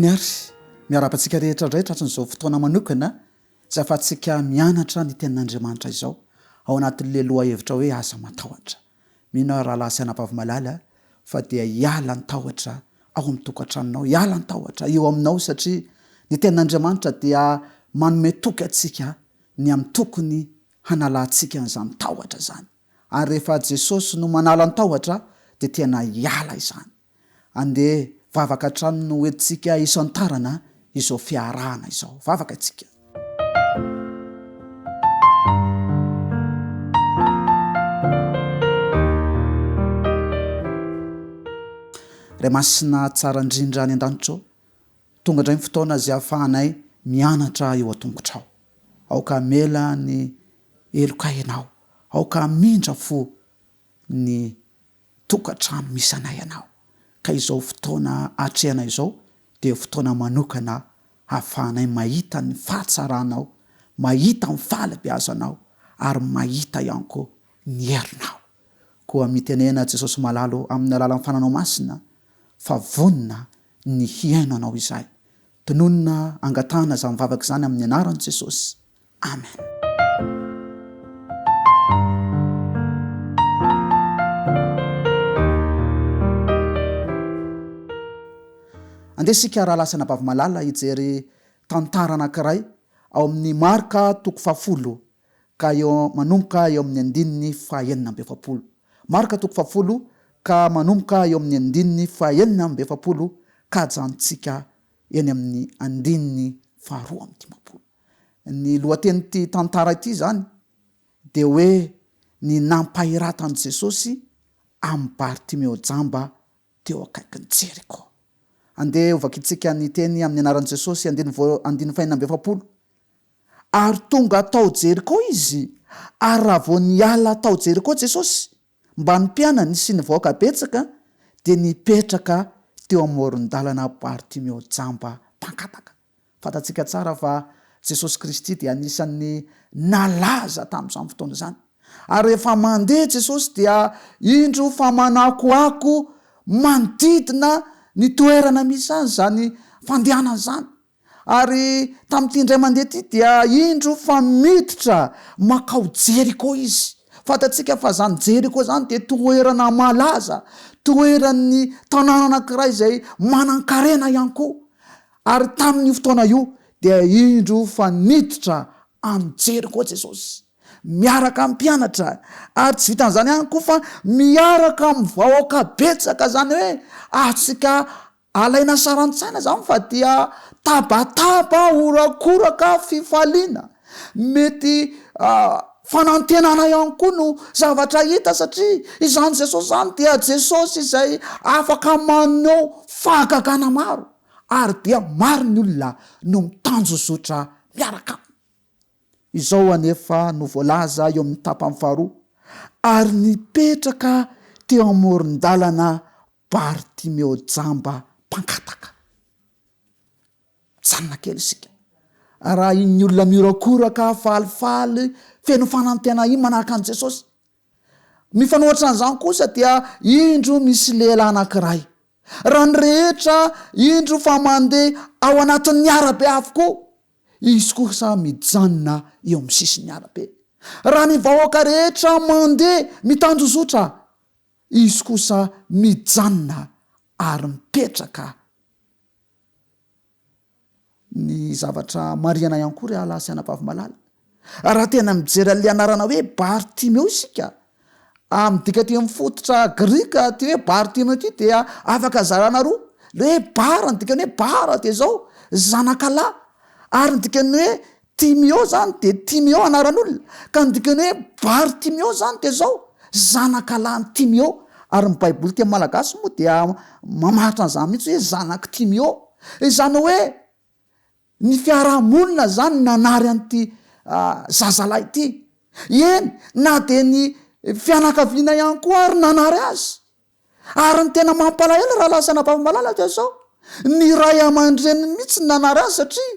eny ary miarapantsika rehetrarehetra hatran'izao fotoana manokana zay afatsika mianatra ny tenin'Andriamanitra izao ao anatin'le loha hevitra hoe aza matahotra. Mino raha lasanapavy malala fa dia hiala ny tahotra ao amin'ny tokantranonao, hiala ny tahotra eo aminao satria ny tenin'Andriamanitra dia manome toky atsika ny amin'ny tokony hanalantsika an'izany tahotra zany. Ary rehefa Jesosy no manala ny tahotra dia tena hiala izany. Andeha vavaka trano no entsika isantarana izao fiarahana izao. Vavaka atsika. Ray masina tsara indrindra any an-danitra tonga indray ny fotoana izay ahafahanay mianatra eo an-tongotrao. Aoka mela ny eloka ianao, aoka mindra fo ny tokantrano misy anay ianao. Ka izao fotoana atrehana izao dia fotoana manokana ahafahanay mahita ny fahatsaranao, mahita ny fahalabeazanao ary mahita ihany koa ny herinao. Koa mitenena Jesosy malalo amin'ny alalan'ny fananao masina fa vonina ny hiaino anao izay. Tononona angatahana izany vavaka izany amin'ny anaran'i Jesosy. Amen. Andesika raha lasanapavy malala hijery tantara anankiray ao amin'ny Marka 10 ka eo manomboka eo amin'ny 9:47. Marka 10 ka manomboka eo amin'ny 9:47 ka janontsika eny amin'ny 9:12. Ny lohateny'ity tantara ity zany dia hoe ny nampahiratan'i Jesosy amin'ny Bartimeo jamba teo akaikin'ny Jeriko. Andeha ovakitsika ny teny amin'ny anaran'i Jesosy 9:47. Ary tonga tao Jeriko izy, ary raha vao niala tao Jeriko Jesosy mba nimpianany sy ny vahoaka betsaka dia nipetraka teo amoron-dalana Bartimeo jamba mpankataka. Fantatsika tsara fa Jesosy Kristy dia anisan'ny nalaza tamin'izany fotoana izany. Ary rehefa mandeha Jesosy dia indro fa manakoako manodidina ny toerana misy azy zany fandehanana zany. Ary tamin'ity indray mandeha ity dia indro fa miditra makao Jeriko izy. Fantatsika fa zany Jeriko zany dia toerana malaza, toeran'ny tanàna anankiray izay manan-karena ihany koa. Ary tamin'ny fotoana io dia indro fa miditra amin'ny Jeriko Jesosy, miaraka amin'ny mpianatra, ary tsy vitan'izany ihany koa fa miaraka amin'ny vahoaka betsaka, zany hoe atsika alaina saran-tsaina zany fa dia tabataba horakoraka fifaliana, mety fanantenana ihany koa no zavatra hita satria izany Jesosy zany dia Jesosy izay afaka manao fahagagana maro, ary dia maro ny olona no mitanjozotra miaraka. Izao anefa no voalaza eo amin'ny tapany faharoa, ary nipetraka teo amoron-dalana Bartimeo jamba mpankataka. Janona kely isika. Raha iny olona miorakoraka falifaly feno fanantena iny manaraka an' Jesosy. Mifanohitra an'izany kosa dia indro misy lehilahy anankiray. Raha ny rehetra indro fa mandeha ao anatin'ny arabe avokoa, izy kosa mijanona eo amin'ny sisin'ny arabe. Raha ny vahoaka rehetra mandeha mitanjozotra, izy kosa mijanona ary mipetraka. Ny zavatra mariana ihany koa reha lasanapavy malala. Raha tena mijery an'le anarana hoe Bartimeo isika, amin'ny dika ty amin'ny fototra Grika ty hoe Bartimeo ty dia afaka zarana roa. Le hoe bara ny dikany hoe bara dia zao zanakalahy, ary ny dikany hoe Timeo zany dia Timeo anaran'olona, ka ny dikany hoe Bartimeo zany dia zao zanakalahy ny Timeo. Ary ny Baiboly teny malagasy moa dia mamahatra an'izany mihitsy hoe zanaky Timeo. Izany hoe ny fiarahamonina zany nanary an'ity zazalahy ity. Eny na dia ny fianakaviana ihany koa ary nanary azy. Ary ny tena mampalahelo raha lasanapavy malala dia zao, ny ray aman-dreny mihitsy nanary azy satria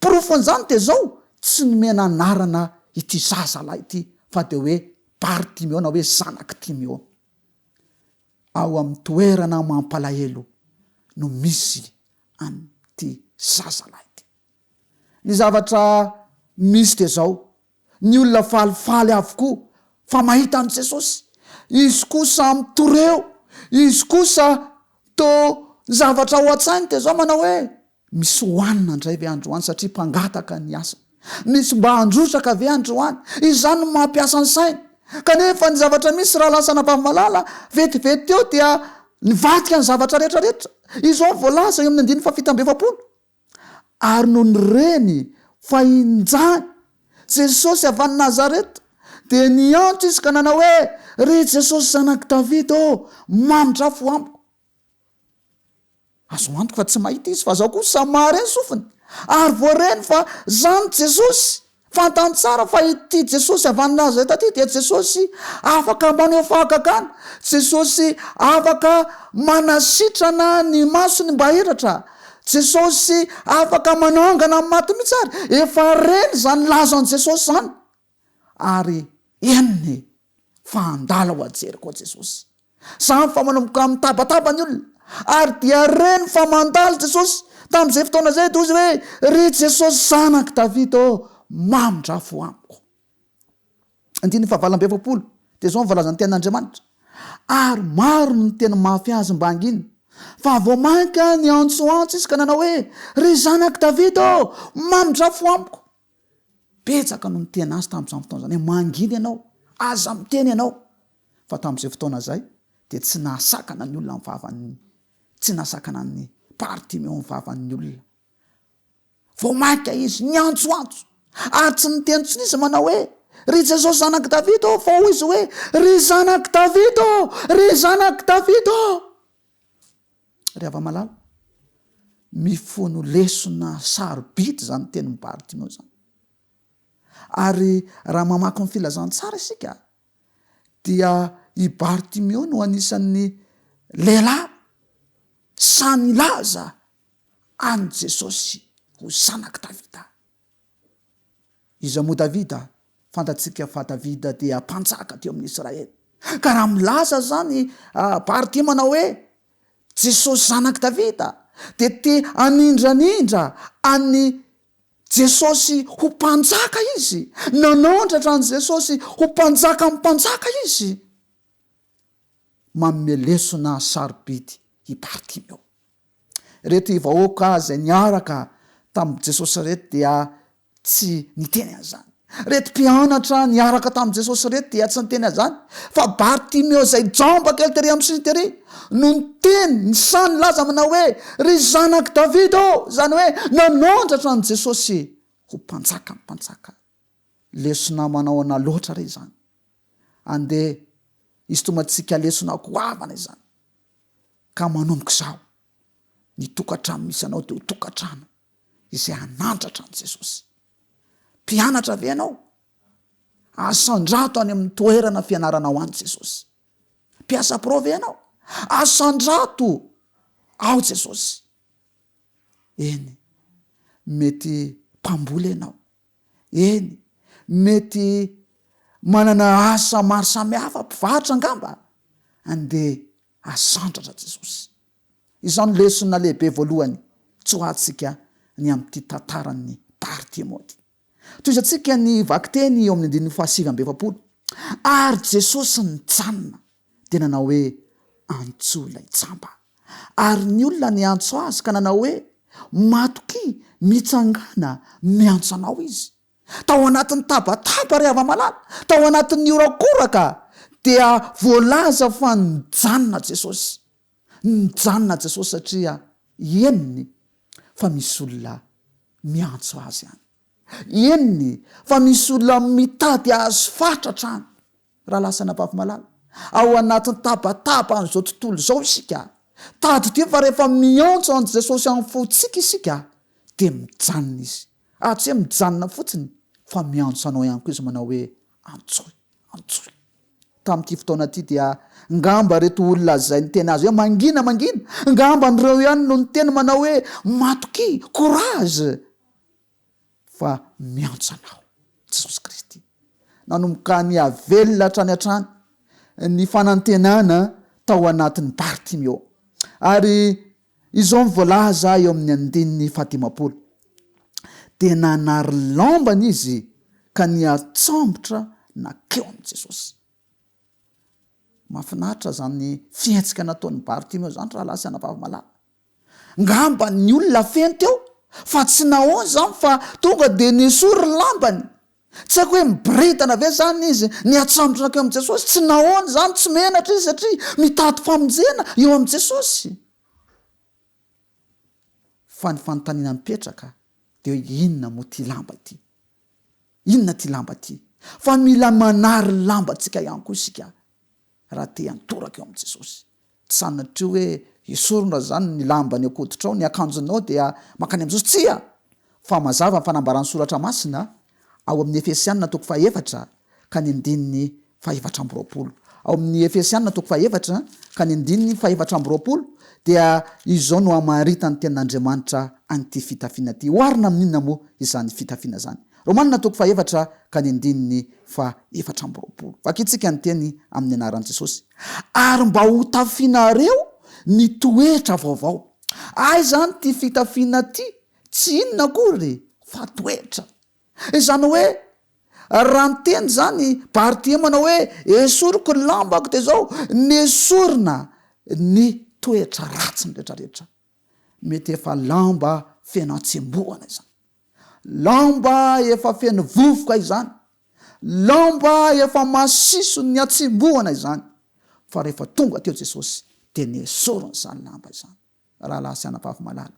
porofon'izany dia zao tsy nomena anarana ity zazalahy ity fa dia hoe Bartimeo na hoe zanaky Timeo. Ao amin'ny toerana mampalahelo no misy ty zazalahy ty. Ny zavatra misy de zao, ny olona falifaly avokoa fa mahita an' Jesosy, izy kosa mitoreo, izy kosa to zavatra ho an-tsainy de zao manao hoe misy hoanina indray ve androany satria mpangataka ny asa, misy mba handrotraka ve androany, izany no mampiasa ny sainy. Kanefa ny zavatra misy raha lasana bavamalala vetivety teo dia nivadika ny zavatra rehetrarehetra. Izao voalaza eo amin'ny 9:70. Ary noho ny reny fa injany Jesosy avy any Nazareta dia niantso izy ka nanao hoe ry Jesosy zanaky Davida mamidrafo amiko. Azo antoko fa tsy mahita izy fa zao kosa mare ny sofiny. Ary voareny fa zany Jesosy fantany tsara fa ity Jesosy avy any Nazareta ty dia Jesosy afaka maneho fahagagana, Jesosy afaka manasitrana ny masony mba hiratra, Jesosy afaka manangana amin'ny maty mihitsy ary. Efa reny zany laza an' Jesosy zany. Ary eniny fa andala ho ajery koa Jesosy. Samy fa manomboka amin'ny tabataba ny olona. Ary dia reny fa mandalo Jesosy tamin'izay fotoana zay toy izy hoe ry Jesosy zanaky Davida mamidrafo amiko. 9:70 dia zao mivalazan'ny tenin'Andriamanitra. Ary maro ny teny mafy azy mba anginy. Fa vao mainka ny antsoantso izy ka nanao hoe ry zanaky Davida mamidrafo amiko. Betsaka no niteny azy tamin'izany fotoana zany, manginy ianao, aza miteny ianao. Fa tamin'izay fotoana zay dia tsy nahasakana ny olona mivavany, tsy nahasakana ny Bartimeo mivavan'ny olona. Vao mainka izy niantsoantso, ary tsy nitentsony izy manao hoe ry Jesosy zanaky Davida fa hoy izy hoe ry zanaky Davida, ry zanaky Davida. Ry hava-malala, mifono lesona sarobidy zany tenin'ny Bartimeo zany. Ary raha mamaky ny filazantsara isika dia i Bartimeo no anisan'ny lehilahy samy laza an' Jesosy ho zanaky Davida. Iza moa Davida? Fantatsika fa Davida dia mpanjaka teo amin'ny Israely. Ka raha milaza zany Bartimeo manao hoe Jesosy zanaky Davida dia te anindranindra any Jesosy ho mpanjaka izy, nanondratra an' Jesosy ho mpanjaka amin'ny mpanjaka izy. Manome lesona sarobidy i Bartimeo. Reto vahoaka izay niaraka tamin'i Jesosy reto dia tsy niteny an'izany. Reto mpianatra niaraka tamin'i Jesosy reto dia tsy niteny an'izany. Fa Bartimeo izay jamba kely tery amin'ny sy tery no niteny ny sany laza manao hoe ry zanaky Davida, zany hoe nanondratra an' Jesosy ho mpanjaka amin'ny mpanjaka. Lesona manao ana loatra re zany. Andeha izy tomantsika lesona koavana izany. Ka manomboka izao, ny tokantrano misy anao dia ho tokantrano izay anandratra an' Jesosy. Mpianatra ve ianao? Asandrato any amin'ny toerana fianarana ho an' Jesosy. Mpiasa prova ianao? Asandrato ao Jesosy. Eny, mety mpamboly ianao. Eny, mety manana asa maro samihafa, mpivarotra angamba. Andeha asandratra Jesosy. Izany lesona lehibe voalohany tsy ho atsika ny amin'ity tantaran'ny Bartimeo. Toizatsika ny vakiteny eo amin'ny 9:70. Ary Jesosy nijanona dia nanao hoe antso ilay jamba. Ary ny olona niantso azy ka nanao hoe matoky mitsangana miantso anao izy. Tao anatin'ny tabataba ry hava-malala, tao anatin'ny orakoraka dia voalaza fa nijanona Jesosy. Nijanona Jesosy satria eniny fa misy olona miantso azy any. Eniny fa misy olona mitady azy fatratrany. Raha lasana bava-malala, ao anatin'ny tabataba an'izao tontolo izao isika, tady ty fa rehefa miantso an' Jesosy amin'ny fotsika isika dia mijanona izy. Tsy hoe mijanona fotsiny fa miantso anao ihany koa izy manao hoe antsoy, antsoy. Tamin'ity fotoana ity dia ngamba reto olona zay niteny azy hoe mangina, mangina. Ngamba nireo ihany no niteny manao hoe matoky, courage. Fa miantso anao Jesosy Kristy. Nanomboka ny avelona hatrany hatrany ny fanantenana tao anatin'ny Bartimeo. Ary izao mivolaza eo amin'ny andininy fahatimapolo dia nanary lambany izy ka niatsambotra nakeo amin'i Jesosy. Mahafinaritra zany fihetsika nataon'ny Bartimeo zany raha lahy sy anavavy malahy. Ngamba ny olona feno teo fa tsy nahoana zany fa tonga de nesory lambany. Tsy haiko hoe miboridana ve zany izy niatsambotra nakeo amin'i Jesosy. Tsy nahoana zany, tsy menatra izy satria mitady famonjena eo amin'i Jesosy. Fa ny fanontaniana mipetraka de inona mo ty lamba ty? Inona ty lamba ty? Fa mila manary lambantsika ihany koa isika raha te hantoraka eo amin'i Jesosy. Tsy sanatria hoe esorona zany ny lambany akoditrao, ny akanjonao dia makany amin'i Jesosy. Tsia! Fa mazava ny fanambaran'ny soratra masina ao amin'ny Efesianina toko 4 ka ny andininy 420. Ao amin'ny Efesianina toko 4 ka ny andininy 420 dia izao no hamaritany tenin'Andriamanitra an'ity fitafiana ty. Oarina amin'inona moa izany fitafiana zany? Romanina toko 4 ka ny andininy 420. Vakitsika ny teny amin'ny anaran'i Jesosy. Ary mba ho tafianareo ny toetra vaovao. Ay zany ty fitafiana ty, tsy inona akory fa toetra. Izany hoe raha ny teny zany Bartimeo manao hoe esoriko ny lambako de zao nesorina ny toetra ratsy ny rehetrarehetra. Mety efa lamba feno atsembohana izany, lamba efa feno vovoka izany, lamba efa masiso ny atsembohana izany, fa rehefa tonga teo Jesosy de nesorina izany lamba izany. Raha lahy sy anavavy malala,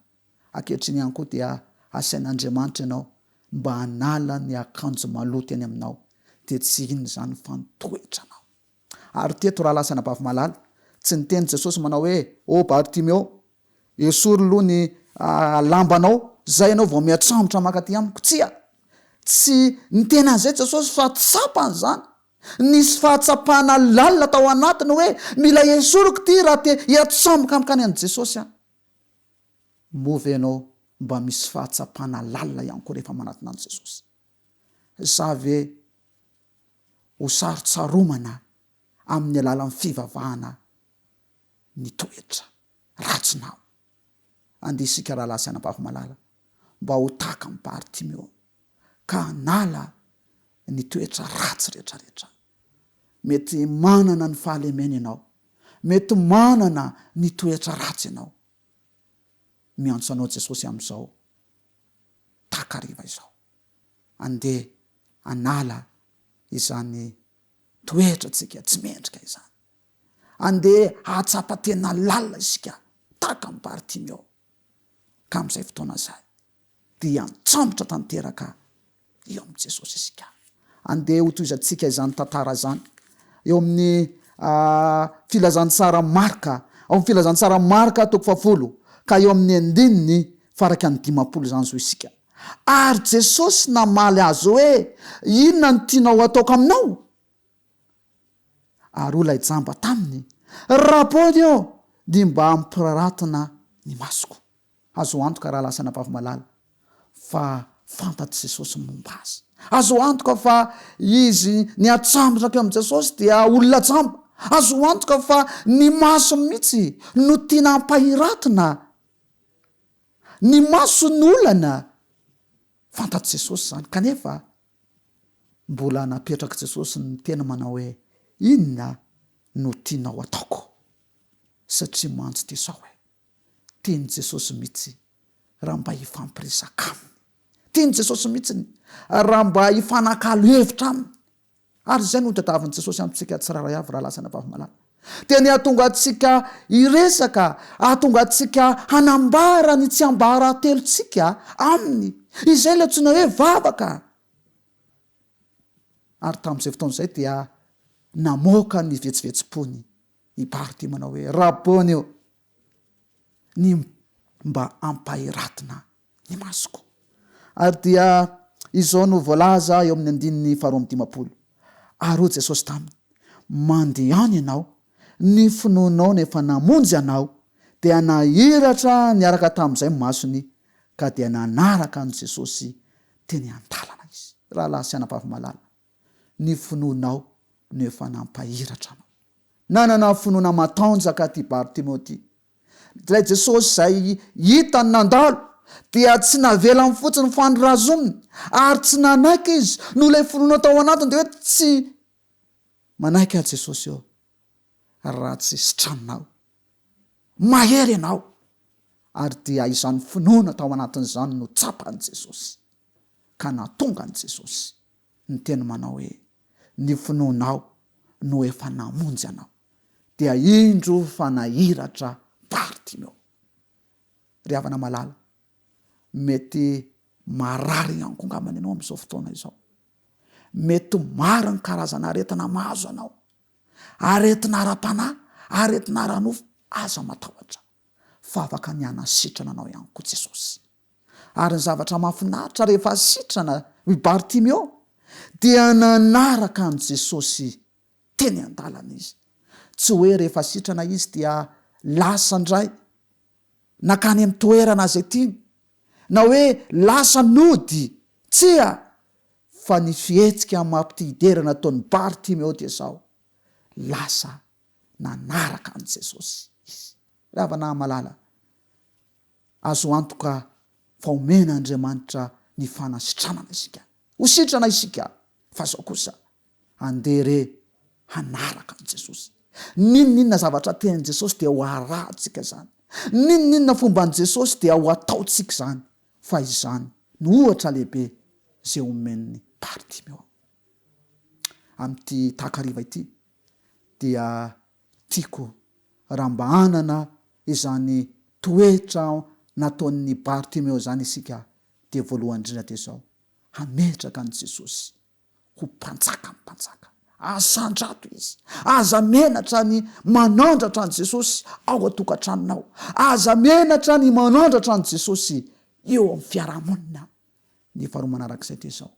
ankehitriny ihany koa dia asain'Andriamanitra ianao mba hanala ny akanjo maloto eny aminao, de tsy inona zany fa ny toetranao. Ary teto raha lahy sy anavavy malala, tsy niteny Jesosy manao hoe ô Bartimeo, esory aloha ny lambanao, zay ianao vao miatsambotra makaty amiko. Tsia! Tsy niteny an'izay Jesosy fa tsapany zany. Nisy fahatsapana lalina tao anatiny hoe mila esoriko ty raha te hiatsamboka amikany an'i Jesosy aho. Mova ianao mba misy fahatsapana lalina ihany koa rehefa manatona an'i Jesosy. Sa ve ho sarotsaromana amin'ny alalan'ny fivavahana ny toetra ratsinao? Andisika raha lahy sy anavavy malala mba ho tahaka amin'ny Bartimeo ka hanala ny toetra ratsy rehetrarehetra. Mety manana ny fahalemena ianao, mety manana ny toetra ratsy ianao. Miantso anao Jesosy amin'izao takariva izao, andeha anala izany toetra tsika tsy mendrika izany, andeha hahatsapa tena lalina isika tahaka amin'ny Bartimeo. Ka amin'izay fotoana izay dia antsambotra tanteraka eo amin'i Jesosy isika. Andeha hotoizantsika izany tantara zany eo amin'ny filazantsara Marka, ao amin'ny filazantsara Marka toko 10 ka eo amin'ny andininy faraka ny 50 zany zo isika. Ary Jesosy namaly azy hoe inona ny tianao ataoko aminao? Ary olay jamba taminy, rapony eo dia mba ampiraratina ny masoko. Azo antoka raha lahy sy anavavy malala fa fantatry Jesosy momba azy. Azo antoka fa izy ny atsambotra keo amin'i Jesosy dia olona jamba. Azo antoka fa ny maso mihitsy no tiana ampahiratina, ny maso ny olana fantatry Jesosy zany. Kanefa mbola napetraka Jesosy ny tena manao hoe inona no tianao ataoko? Satria mantsy ty sao hoe tiany Jesosy mihitsy raha mba hifampiresaka aminy, tiany Jesosy mihitsy raha mba hifanakalo hevitra aminy. Ary zay no tadiavin'i Jesosy amintsika tsiraray avy raha lahy sy anavavy malala. Teny ahatonga antsika hiresaka, ahatonga antsika hanambara ny tsy ambara-telontsika aminy, izay le antsoina hoe vavaka. Ary tamin'izay fotoana izay dia namoaka ny vetsivetsipony i Bartimeo manao hoe rabony eo, ny mba ampahiratina ny masoko. Ary dia izao no voalaza eo amin'ny andininy 4:50. Ary hoy Jesosy taminy, mandehany ianao, ny finoanao nefa namonjy anao, dia nahiratra niaraka tamin'izay masony, ka dia nanaraka an' Jesosy teny an-dalana izy. Raha lahy sy anavavy malala, ny finoanao nefa nampahiratra anao. Nanana finoana matanjaka ty Bartimeo ty, ilay Jesosy zay hitany nandalo dia tsy navela amin'ny fotsiny fandrazominy ary tsy nanaiky izy no ilay finoana tao anatiny de hoe tsy manaiky a Jesosy eo raha tsy sitranao mahery ianao ary dia izany finoana tao anatin'izany no tsapany Jesosy ka natonga ny Jesosy ny teny manao hoe ny finoanao no efa namonjy anao dia indro fa nahiratra Bartimeo. Ry havana malala, mety marary ihany koa ngamany ianao amin'izao fotoana izao. Mety maro ny karazana aretina mahazo anao, aretina ara-panahy, aretina ara-nofo, aza matahotra fa afaka niana sitrana anao ihany koa Jesosy. Ary ny zavatra mahafinaritra rehefa sitrana i Bartimeo dia nanaraka an' Jesosy teny an-dalana izy. Tsy hoe rehefa sitrana izy dia lasa ndray nakany amin'ny toerana izay tiany, na hoe lasa nody, tsia fa ny fihetsika mampitihiderana ataon'ny Bartimeo dia zao, lasa nanaraka an' Jesosy izy. Ravana malala, azo antoka fa omena Andriamanitra ny fanasitranana isika. Ho sitrana isika, fa zao kosa andere hanaraka an' Jesosy. Ninona zavatra tean' Jesosy dia ho arahantsika zany. Ninona fomba an' Jesosy dia ho ataotsika zany. Fa izany no ohatra lehibe zay omen'ny Bartimeo. Amin'ity takariva ity dia tiako raha mba hanana izany toetra nataon'ny Bartimeo zany isika dia voalohany indrindra dia zao, hametraka an' Jesosy ho mpanjaka ny mpanjaka. Asandrato izy, aza menatra ny manandratra an' Jesosy ao atokantranonao, aza menatra ny manandratra an' Jesosy eo amin'ny fiarahamonina. Ny faharoa manarak'izay dia zao,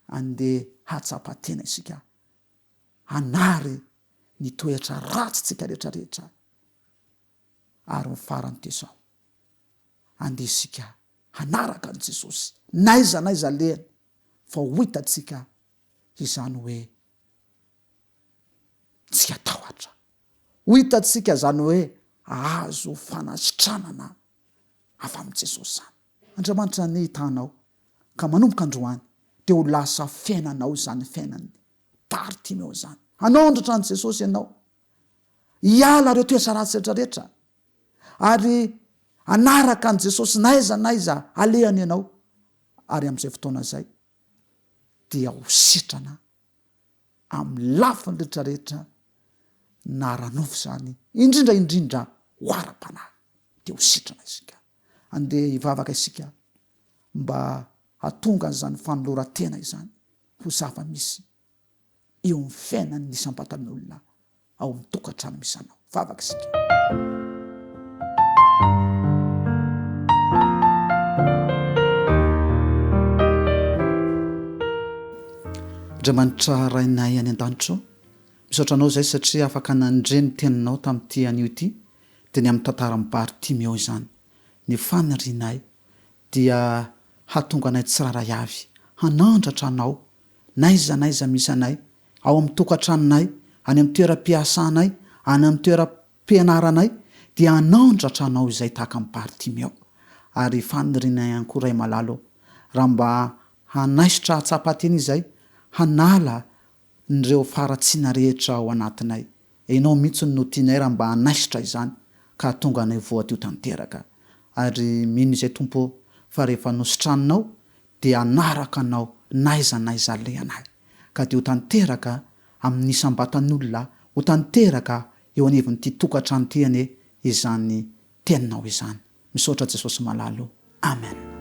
andeha hatsapatena isika, hanary ny toetra ratsintsika rehetrarehetra. Ary ny farany dia zao, andeha isika hanaraka an' Jesosy naiza naiza lehany, fa ho hitatsika izany hoe tsy atahotra. Ho hitatsika zany hoe azo fanasitranana avy amin' Jesosy zany. Andriamanitra ny hitanao ka manomboka androany dia ho lasa fiainanao zany fiainany Bartimeo zany. Hanondratra an' Jesosy ianao, hiala ireo toetra ratsy rehetrarehetra, ary hanaraka an' Jesosy naiza naiza alehany ianao. Ary amin'izay fotoana izay dia ho sitrana amin'ny lafiny rehetrarehetra na ranofo zany, indrindra indrindra ho ara-panahy dia ho sitrana isika. Andeha hivavaka isika mba hatonga an'izany fanoloran-tena izany ho zava-misy eo amin'ny fiainan'ny isam-patanin'olona ao amin'ny tokantrano misy anao. Vavaka isika. Andriamanitra rainay any an-danitro, misaotra anao zay satria afaka nandreny teninao tamin'ity anio ity, dia ny amin'ny tantaran'ny Bartimeo izany. Ny fanarinay dia hatonga anay tsiraray avy, hanandratra anao naiza naiza misy anay, ao amin'ny tokantranonay, any amin'ny toeram-piasanay, any amin'ny toeram-pianaranay, dia hanandratra anao izay tahaka amin'ny Bartimeo. Ary fanarinay ihany koa ray malalo, raha mba hanaisitra hatsapateny izay, hanala nireo faratsiana rehetra ao anatinay. Ianao mihitsy no tianay raha mba hanaisitra izany ka tonga anay voatio tanteraka. Ary mino izay Tompo fa rehefa nositranonao dia hanaraka anao naiza naiza lehanay, ka dia ho tanteraka amin'ny isam-batan'olona, ho tanteraka eo anivon'ity tokantrano ty anie izany teninao izany. Misaotra Jesosy malalo. Amen.